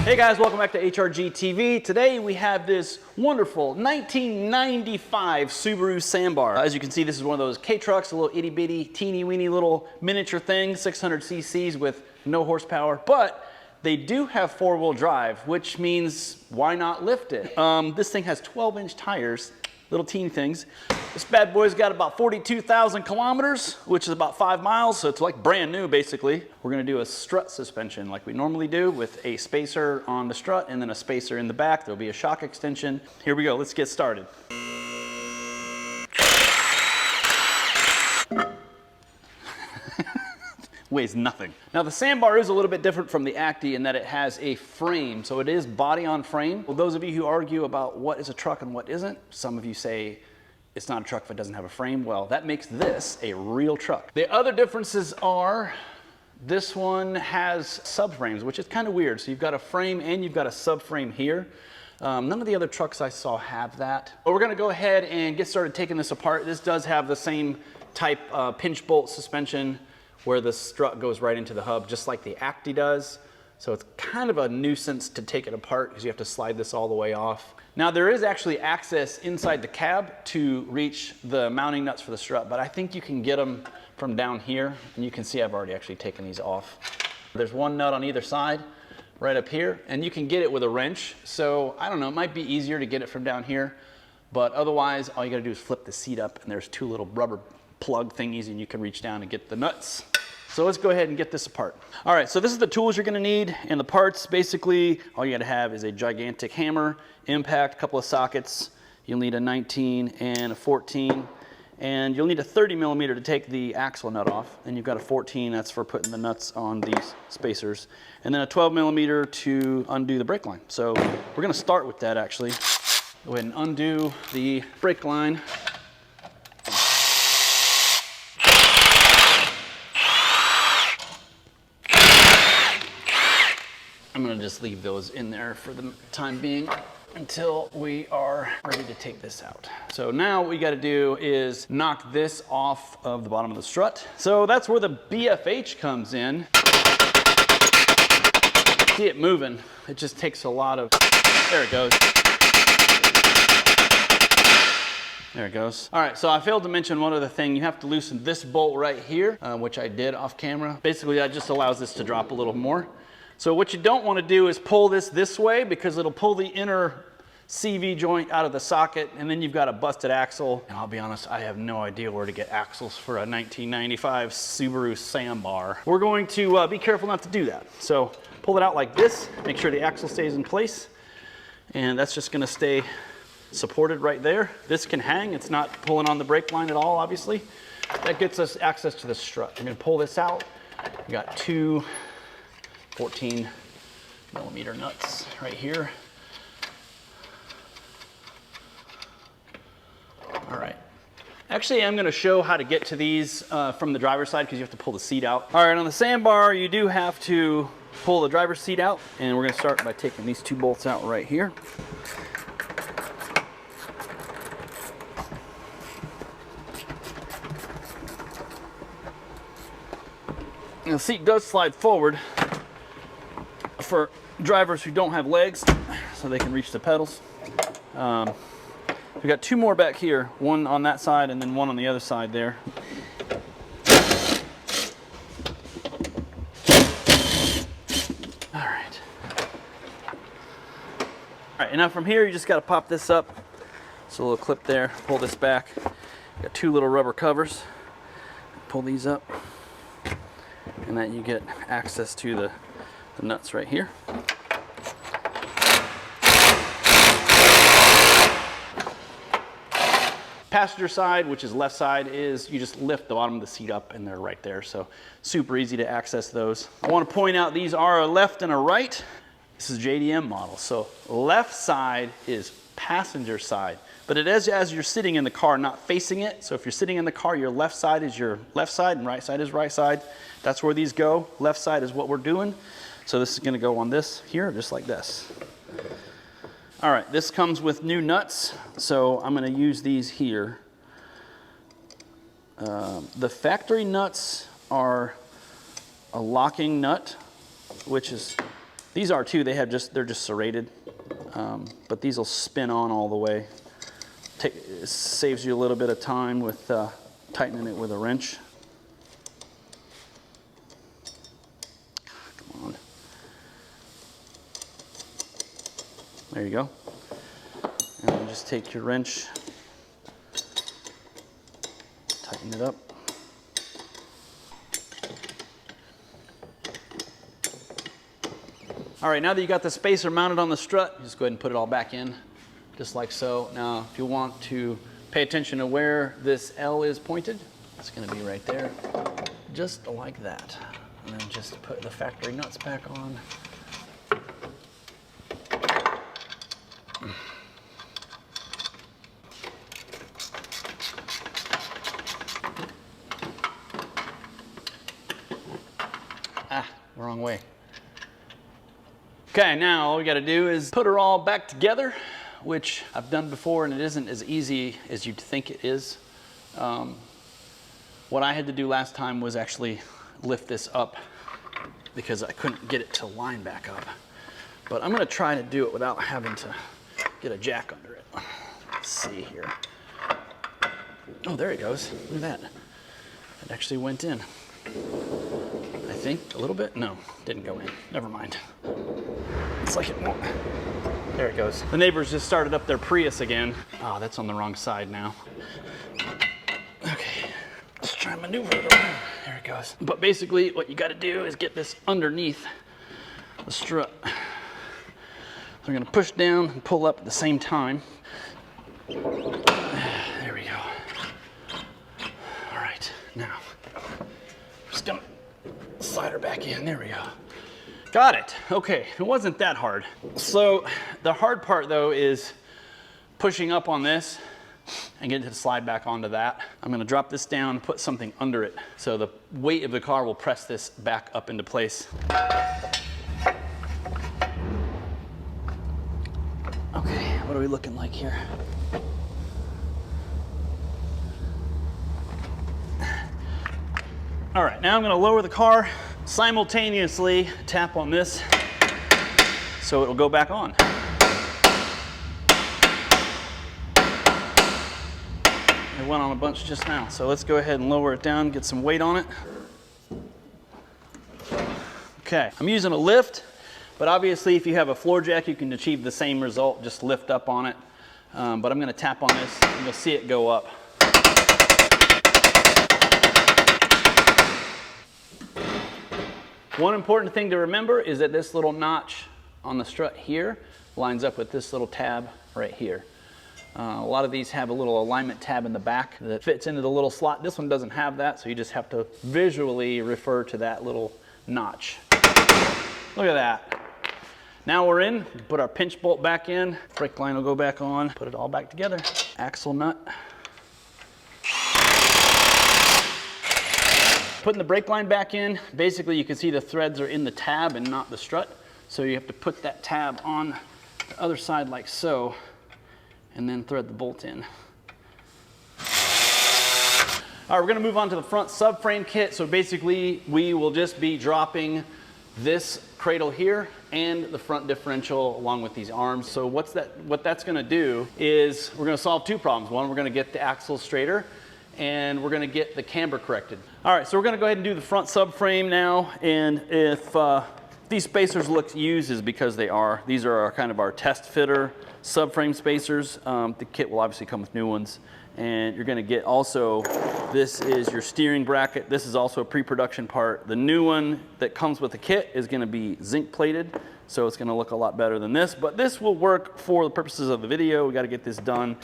Hey guys, welcome back to HRG TV. Today we have this wonderful 1995 Subaru Sambar. As you can see, this is one of those K-trucks, a little itty bitty, teeny weeny little miniature thing, 600 cc's with no horsepower, but they do have four-wheel drive, which means why not lift it? This thing has 12-inch tires, little teeny things. This bad boy's got about 42,000 kilometers, which is about 5 miles, so it's like brand new basically. We're gonna do a strut suspension like we normally do with a spacer on the strut and then a spacer in the back. There'll be a shock extension. Here we go, let's get started. Weighs nothing. Now the Sambar is a little bit different from the Acti in that it has a frame, so it is body on frame. Well, those of you who argue about what is a truck and what isn't, some of you say it's not a truck if it doesn't have a frame. Well, that makes this a real truck. The other differences are this one has subframes, which is kind of weird. So you've got a frame and you've got a subframe here. None of the other trucks I saw have that. But we're gonna go ahead and get started taking this apart. This does have the same type pinch bolt suspension where the strut goes right into the hub, just like the Acti does. So it's kind of a nuisance to take it apart because you have to slide this all the way off. Now there is actually access inside the cab to reach the mounting nuts for the strut, but I think you can get them from down here, and you can see I've already actually taken these off. There's one nut on either side, right up here, and you can get it with a wrench. So I don't know, it might be easier to get it from down here, but otherwise all you gotta do is flip the seat up and there's two little rubber plug thingies and you can reach down and get the nuts. So let's go ahead and get this apart. All right, so this is the tools you're gonna need and the parts. Basically, all you gotta have is a gigantic hammer, impact, a couple of sockets. You'll need a 19 and a 14, and you'll need a 30 millimeter to take the axle nut off. And you've got a 14, that's for putting the nuts on these spacers. And then a 12 millimeter to undo the brake line. So we're gonna start with that actually. Go ahead and undo the brake line. I'm gonna just leave those in there for the time being until we are ready to take this out. So now what we gotta do is knock this off of the bottom of the strut. So that's where the BFH comes in. See it moving. It just takes a lot of, there it goes. There it goes. All right, so I failed to mention one other thing. You have to loosen this bolt right here, which I did off camera. Basically, that just allows this to drop a little more. So what you don't want to do is pull this way because it'll pull the inner CV joint out of the socket, and then you've got a busted axle. And I'll be honest, I have no idea where to get axles for a 1995 Subaru Sambar. We're going to be careful not to do that. So pull it out like this, make sure the axle stays in place, and that's just going to stay supported right there. This can hang, it's not pulling on the brake line at all, obviously. That gets us access to the strut. I'm gonna pull this out. We got two 14 millimeter nuts right here. All right. Actually, I'm gonna show how to get to these from the driver's side because you have to pull the seat out. All right, on the Sambar, you do have to pull the driver's seat out, and we're gonna start by taking these two bolts out right here. And the seat does slide forward for drivers who don't have legs, so they can reach the pedals. We've got two more back here, one on that side and then one on the other side there. All right. All right, and now from here, you just got to pop this up. It's a little clip there, pull this back. Got two little rubber covers. Pull these up, and then you get access to the nuts right here. Passenger side, which is left side, is you just lift the bottom of the seat up and they're right there. So super easy to access those. I want to point out these are a left and a right. This is JDM model. So left side is passenger side, but it is as you're sitting in the car, not facing it. So if you're sitting in the car, your left side is your left side and right side is right side. That's where these go. Left side is what we're doing. So this is gonna go on this here, just like this. All right, this comes with new nuts, so I'm gonna use these here. The factory nuts are a locking nut, which is These are too, they're just serrated, but these will spin on all the way. It saves you a little bit of time with tightening it with a wrench. Come on. There you go. And then just take your wrench, tighten it up. All right, now that you got the spacer mounted on the strut, just go ahead and put it all back in, just like so. Now, if you want to pay attention to where this L is pointed, it's gonna be right there, just like that. And then just put the factory nuts back on. Wrong way. Okay, now all we got to do is put her all back together, which I've done before, and it isn't as easy as you'd think it is. What I had to do last time was actually lift this up because I couldn't get it to line back up. But I'm going to try to do it without having to get a jack under it. Let's see here. Oh, there it goes. Look at that. It actually went in. I think a little bit. No, didn't go in. Never mind. It's like it won't. There it goes. The neighbors just started up their Prius again. Oh, that's on the wrong side now. Okay, let's try and maneuver it around. There it goes. But basically what you got to do is get this underneath the strut. So we're going to push down and pull up at the same time. There we go. All right, now just gonna slide her back in. There we go. Got it. Okay, it wasn't that hard. So the hard part though is pushing up on this and getting to slide back onto that. I'm gonna drop this down and put something under it so the weight of the car will press this back up into place. Okay, what are we looking like here? All right, now I'm gonna lower the car, simultaneously tap on this so it'll go back on. It went on a bunch just now, so let's go ahead and lower it down, get some weight on it. Okay, I'm using a lift, but obviously if you have a floor jack, you can achieve the same result, just lift up on it. But I'm gonna tap on this and you'll see it go up. One important thing to remember is that this little notch on the strut here lines up with this little tab right here. A lot of these have a little alignment tab in the back that fits into the little slot. This one doesn't have that, so you just have to visually refer to that little notch. Look at that. Now we're in, put our pinch bolt back in, brake line will go back on, put it all back together. Axle nut. Putting the brake line back in, basically you can see the threads are in the tab and not the strut. So you have to put that tab on the other side like so, and then thread the bolt in. All right, we're gonna move on to the front subframe kit. So basically we will just be dropping this cradle here and the front differential along with these arms. So what that's gonna do is we're gonna solve two problems. One, we're gonna get the axle straighter, and we're gonna get the camber corrected. All right, so we're gonna go ahead and do the front subframe now, and if these spacers look used is because they are. These are our kind of our test fitter subframe spacers. The kit will obviously come with new ones, and you're gonna get also, this is your steering bracket. This is also a pre-production part. The new one that comes with the kit is gonna be zinc plated, so it's gonna look a lot better than this, but this will work for the purposes of the video. We gotta get this done.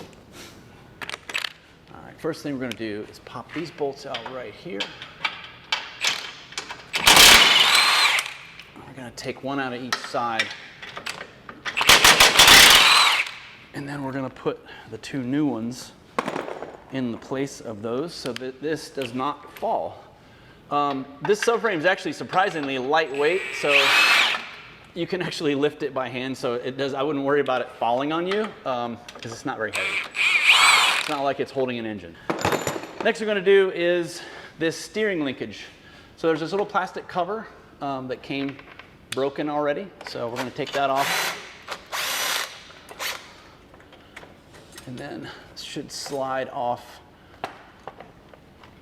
First thing we're going to do is pop these bolts out right here. We're going to take one out of each side. And then we're going to put the two new ones in the place of those so that this does not fall. This subframe is actually surprisingly lightweight, so you can actually lift it by hand. So it does. I wouldn't worry about it falling on you because it's not very heavy. It's not like it's holding an engine. Next we're going to do is this steering linkage. So there's this little plastic cover that came broken already, so we're going to take that off. And then it should slide off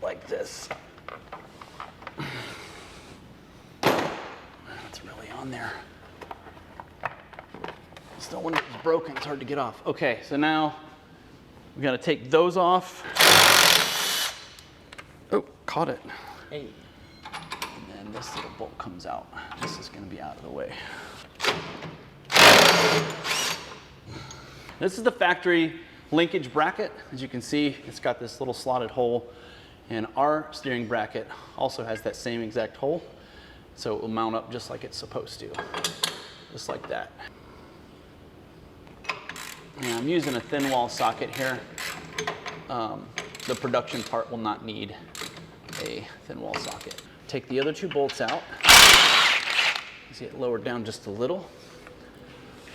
like this. That's really on there. Still, when it was broken, it's hard to get off. Okay, so now we got to take those off. Oh, caught it. Hey. And then this little bolt comes out. This is going to be out of the way. This is the factory linkage bracket. As you can see, it's got this little slotted hole, and our steering bracket also has that same exact hole, so it will mount up just like it's supposed to, just like that. And I'm using a thin wall socket here. The production part will not need a thin wall socket. Take the other two bolts out. You see it lowered down just a little.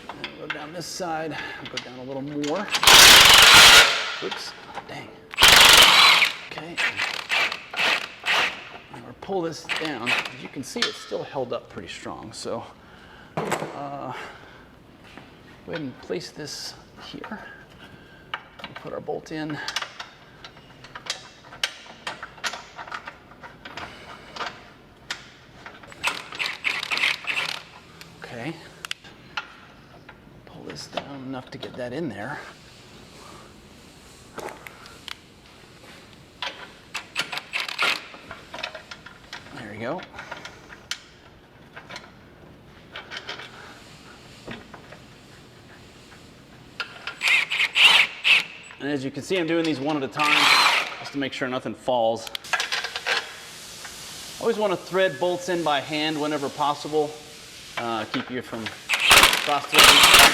And go down this side, go down a little more. Oops, dang. Okay. And we'll pull this down. As you can see, it's still held up pretty strong. So go ahead and place this here. We'll put our bolt in. Okay. Pull this down enough to get that in there. There we go. And as you can see, I'm doing these one at a time just to make sure nothing falls. Always want to thread bolts in by hand whenever possible. Keep you from cross-threading.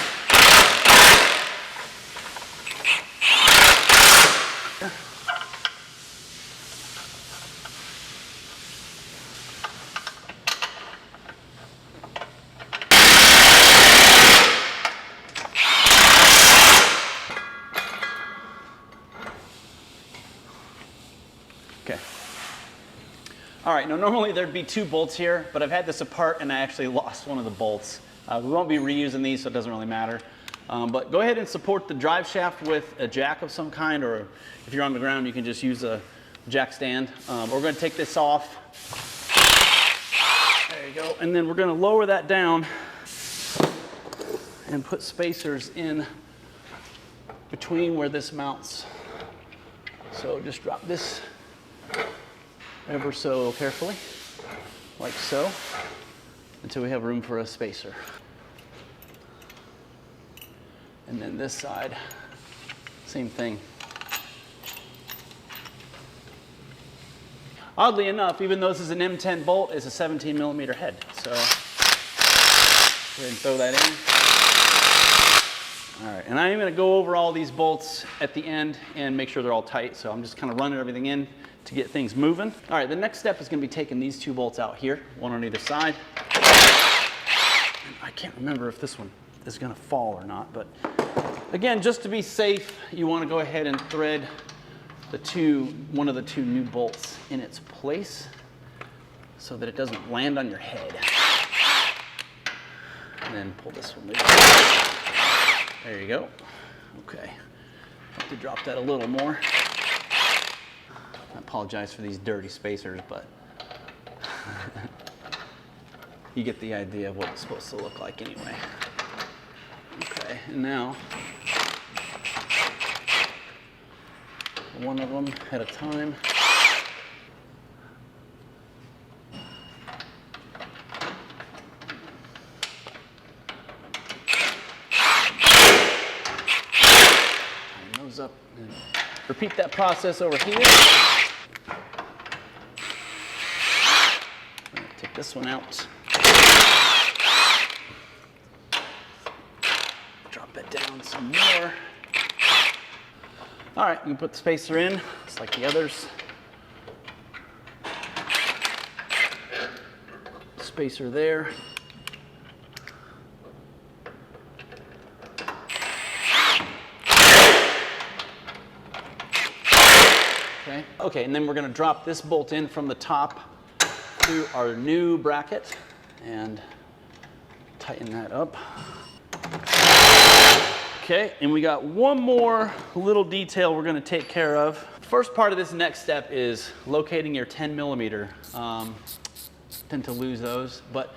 Okay. All right, now normally there'd be two bolts here, but I've had this apart and I actually lost one of the bolts. We won't be reusing these, so it doesn't really matter. But go ahead and support the drive shaft with a jack of some kind, or if you're on the ground, you can just use a jack stand. We're gonna take this off. There you go. And then we're gonna lower that down and put spacers in between where this mounts. So just drop this ever so carefully, like so, until we have room for a spacer. And then this side, same thing. Oddly enough, even though this is an M10 bolt, it's a 17mm head. So go ahead and throw that in. All right, and I'm gonna go over all these bolts at the end and make sure they're all tight. So I'm just kind of running everything in to get things moving. All right, the next step is gonna be taking these two bolts out here, one on either side. I can't remember if this one is gonna fall or not, but again, just to be safe, you wanna go ahead and thread one of the two new bolts in its place so that it doesn't land on your head. And then pull this one over. There you go. Okay, have to drop that a little more. I apologize for these dirty spacers, but you get the idea of what it's supposed to look like anyway. Okay, and now one of them at a time. Line those up and repeat that process over here. Take this one out. Drop it down some more. All right, you can put the spacer in, just like the others. Spacer there. Okay, and then we're gonna drop this bolt in from the top to our new bracket and tighten that up. Okay, and we got one more little detail we're gonna take care of. First part of this next step is locating your 10mm. Tend to lose those, but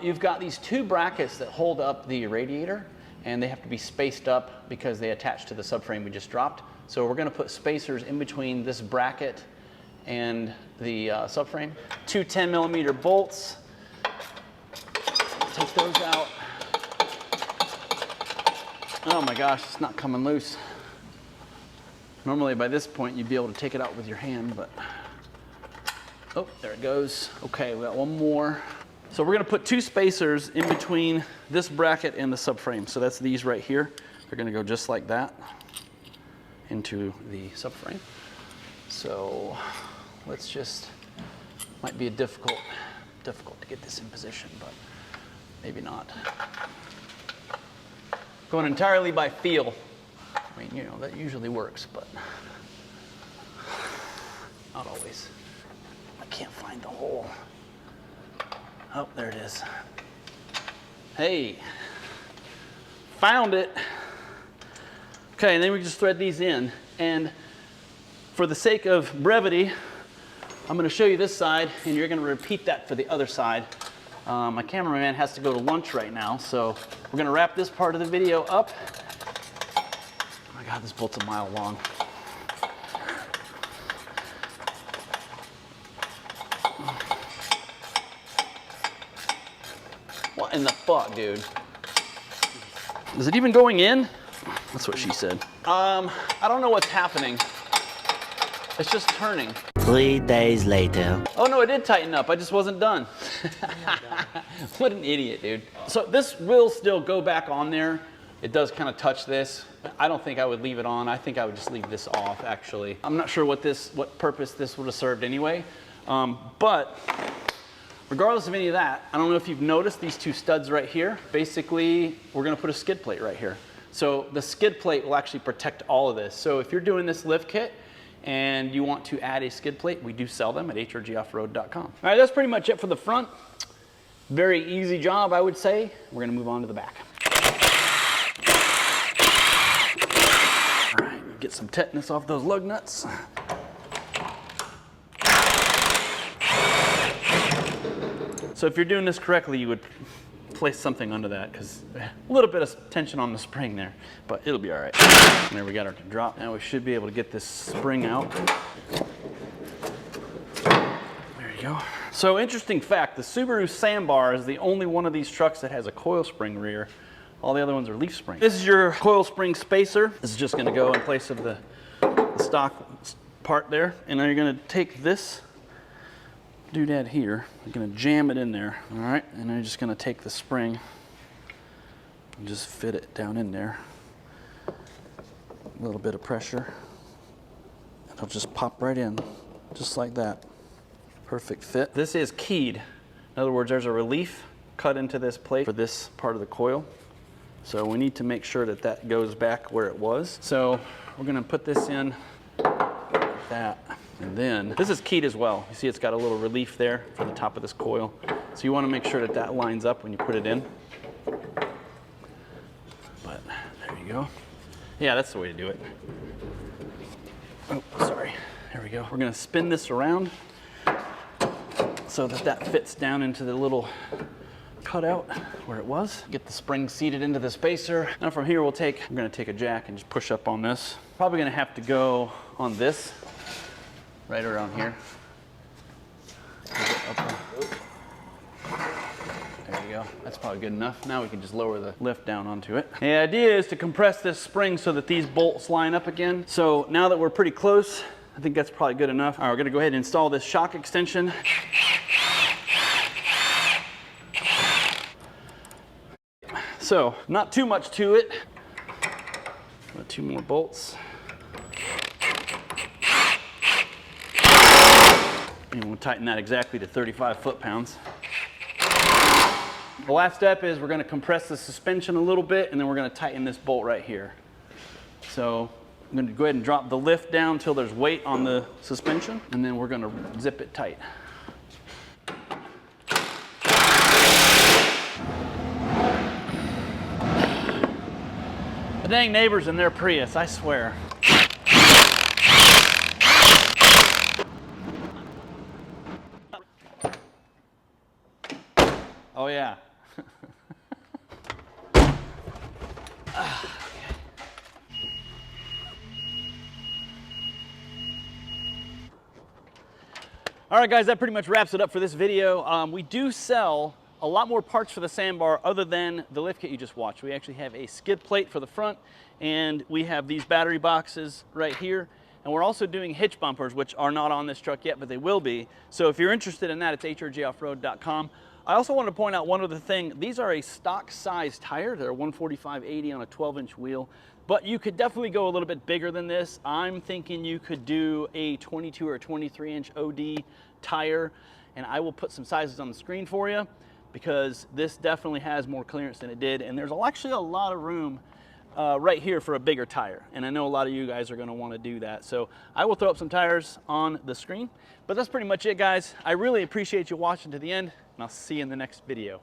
you've got these two brackets that hold up the radiator, and they have to be spaced up because they attach to the subframe we just dropped. So we're gonna put spacers in between this bracket and the subframe. Two 10mm bolts. Take those out. Oh my gosh, it's not coming loose. Normally by this point you'd be able to take it out with your hand, but oh, there it goes. Okay, we got one more. So we're gonna put two spacers in between this bracket and the subframe. So that's these right here. They're gonna go just like that into the subframe. So let's just, might be difficult to get this in position, but maybe not. Going entirely by feel. I mean, you know, that usually works, but not always. I can't find the hole. Oh, there it is. Hey, found it. Okay, and then we just thread these in. And for the sake of brevity, I'm gonna show you this side, and you're gonna repeat that for the other side. My cameraman has to go to lunch right now, so we're gonna wrap this part of the video up. Oh my God, this bolt's a mile long. What in the fuck, dude? Is it even going in? That's what she said. I don't know what's happening. It's just turning. 3 days later. Oh no, it did tighten up. I just wasn't done. What an idiot, dude. So this will still go back on there. It does kind of touch this. I don't think I would leave it on. I think I would just leave this off, actually. I'm not sure what purpose this would have served anyway. But regardless of any of that, I don't know if you've noticed these two studs right here. Basically, we're gonna put a skid plate right here. So the skid plate will actually protect all of this. So if you're doing this lift kit and you want to add a skid plate, we do sell them at HRGOffroad.com. All right, that's pretty much it for the front. Very easy job, I would say. We're gonna move on to the back. All right, get some tetanus off those lug nuts. So if you're doing this correctly, you would place something under that, because a little bit of tension on the spring there, but it'll be all right. And there, we got our drop. Now we should be able to get this spring out. There you go. So interesting fact, the Subaru Sambar is the only one of these trucks that has a coil spring rear. All the other ones are leaf spring. This is your coil spring spacer. This is just gonna go in place of the stock part there. And now you're gonna take this doodad here, I'm gonna jam it in there, all right? And I'm just gonna take the spring and just fit it down in there. A little bit of pressure. It'll just pop right in, just like that. Perfect fit. This is keyed. In other words, there's a relief cut into this plate for this part of the coil. So we need to make sure that that goes back where it was. So we're gonna put this in like that. And then, this is keyed as well. You see it's got a little relief there for the top of this coil. So you want to make sure that that lines up when you put it in. But there you go. Yeah, that's the way to do it. Oh, sorry. There we go. We're going to spin this around so that that fits down into the little cutout where it was. Get the spring seated into the spacer. Now from here we're going to take a jack and just push up on this. Probably going to have to go on this. Right around here. There you go. That's probably good enough. Now we can just lower the lift down onto it. The idea is to compress this spring so that these bolts line up again. So now that we're pretty close, I think that's probably good enough. All right, we're gonna go ahead and install this shock extension. So, not too much to it. Got 2 more bolts. And we'll tighten that exactly to 35 foot-pounds. The last step is we're going to compress the suspension a little bit, and then we're going to tighten this bolt right here. So I'm going to go ahead and drop the lift down until there's weight on the suspension, and then we're going to zip it tight. dang neighbors in their Prius, I swear. Oh yeah. All right, guys, that pretty much wraps it up for this video. We do sell a lot more parts for the Sambar other than the lift kit you just watched. We actually have a skid plate for the front, and we have these battery boxes right here. And we're also doing hitch bumpers, which are not on this truck yet, but they will be. So if you're interested in that, it's HRGoffroad.com. I also want to point out one other thing. These are a stock size tire. They're 145/80 on a 12-inch wheel, but you could definitely go a little bit bigger than this. I'm thinking you could do a 22 or 23-inch OD tire, and I will put some sizes on the screen for you because this definitely has more clearance than it did, and there's actually a lot of room right here for a bigger tire, and I know a lot of you guys are going to want to do that. So I will throw up some tires on the screen, but that's pretty much it, guys. I really appreciate you watching to the end, and I'll see you in the next video.